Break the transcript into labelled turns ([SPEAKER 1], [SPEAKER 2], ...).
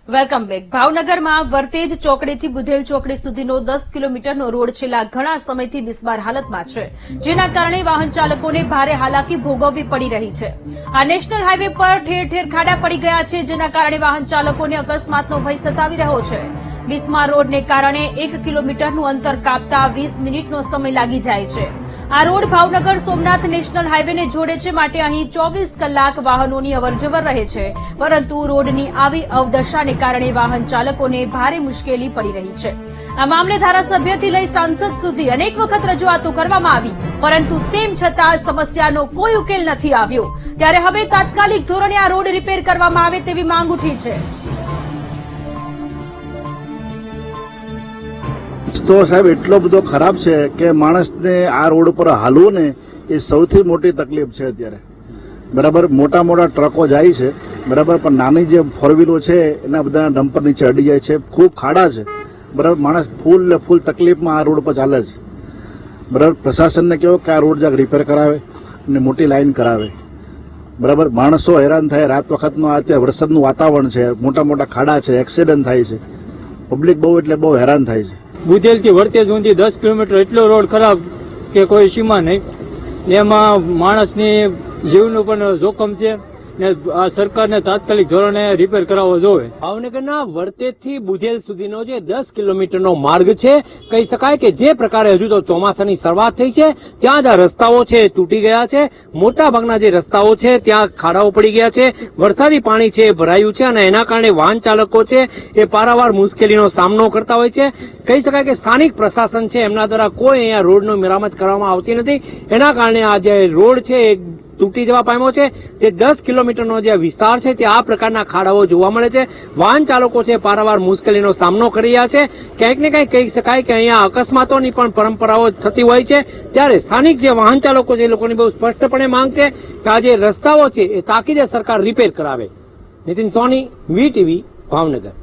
[SPEAKER 1] Welcome back. ભાવનગરમાં વર્તેજ ચોકડીથી બુધેલ ચોકડી સુધીનો 10 કિલોમીટરનો રોડ છેલ્લા ઘણા સમયથી બિસ્માર હાલતમાં છે, જેના કારણે વાહન ચાલકોને ભારે હાલાકી ભોગવવી પડી રહી છે। આ નેશનલ હાઇવે પર ઠેર ઠેર ખાડા પડી ગયા છે, જેના કારણે વાહન ચાલકોને અકસ્માતનો ભય સતાવી રહ્યો છે। બિસ્માર રોડને કારણે 1 કિલોમીટરનું અંતર કાપતા 20 મિનિટનો સમય લાગી જાય છે। આ રોડ ભાવનગર સોમનાથ નેશનલ હાઇવેને જોડે છે, માટે અહીં 24 કલાક વાહનોની અવરજવર રહે છે, પરંતુ રોડની આવી અવદશાને કારણે વાહન ચાલકોને ભારે મુશ્કેલી પડી રહી છે। આ મામલે ધારાસભ્યથી લઈ સાંસદ સુધી અનેક વખત રજૂઆતો કરવામાં આવી, પરંતુ તેમ છતાં સમસ્યાનો કોઈ ઉકેલ નથી આવ્યો। ત્યારે હવે તાત્કાલિક ધોરણે આ રોડ રિપેર કરવામાં આવે તેવી માંગ ઉઠી છે।
[SPEAKER 2] તો સાહેબ એટલો બધો ખરાબ છે કે માણસને આ રોડ ઉપર હાલવું ને એ સૌથી મોટી તકલીફ છે અત્યારે। બરાબર, મોટા મોટા ટ્રકો જાય છે, બરાબર, પણ નાની જે ફોર વ્હીલો છે એના બધા ડમ્પર નીચે અડી જાય છે, ખૂબ ખાડા છે, બરાબર। માણસ ફૂલ તકલીફમાં આ રોડ પર ચાલે છે, બરાબર। પ્રશાસનને કહો કે આ રોડ જાક રિપેર કરાવે અને મોટી લાઈન કરાવે, બરાબર। માણસો હેરાન થાય, રાત વખતનું અત્યારે વરસાદનું વાતાવરણ છે, મોટા મોટા ખાડા છે, એક્સિડન્ટ થાય છે, પબ્લિક બહુ એટલે બહુ હેરાન થાય છે।
[SPEAKER 3] બુધેલ થી વર્તેજ સુધી 10 કિલોમીટર એટલો રોડ ખરાબ કે કોઈ સીમા નહીં। એમાં માણસની જીવનું પણ જોખમ છે ને આ સરકારને તાત્કાલિક ધોરણે રિપેર કરાવવો જોઈએ।
[SPEAKER 4] ભાવનગરના વર્તેજ થી બુધેલ સુધીનો જે 10 કિલોમીટરનો માર્ગ છે, કહી શકાય કે જે પ્રકારે હજુ તો ચોમાસાની શરૂઆત થઈ છે ત્યાં જ આ રસ્તાઓ છે તૂટી ગયા છે। મોટા ભાગના જે રસ્તાઓ છે ત્યાં ખાડાઓ પડી ગયા છે, વરસાદી પાણી છે ભરાયું છે અને એના કારણે વાહન ચાલકો છે એ પારાવાર મુશ્કેલીનો સામનો કરતા હોય છે। કહી શકાય કે સ્થાનિક પ્રશાસન છે એમના દ્વારા કોઈ અહીંયા રોડનો મરામત કરવામાં આવતી નથી, એના કારણે આ જે રોડ છે એ તૂટી જવા પામ્યો છે। જે 10 કિલોમીટરનો જે વિસ્તાર છે તે આ પ્રકારના ખાડાઓ જોવા મળે છે, વાહન ચાલકો છે પારાવાર મુશ્કેલીનો સામનો કરી રહ્યા છે। ક્યાંક ને ક્યાંક કહી શકાય કે અહીંયા અકસ્માતોની પણ પરંપરાઓ થતી હોય છે, ત્યારે સ્થાનિક જે વાહન ચાલકો છે એ લોકોની બહુ સ્પષ્ટપણે માંગ છે કે આ જે રસ્તાઓ છે એ તાકીદે સરકાર રિપેર કરાવે। નીતિન સોની, વીટીવી, ભાવનગર।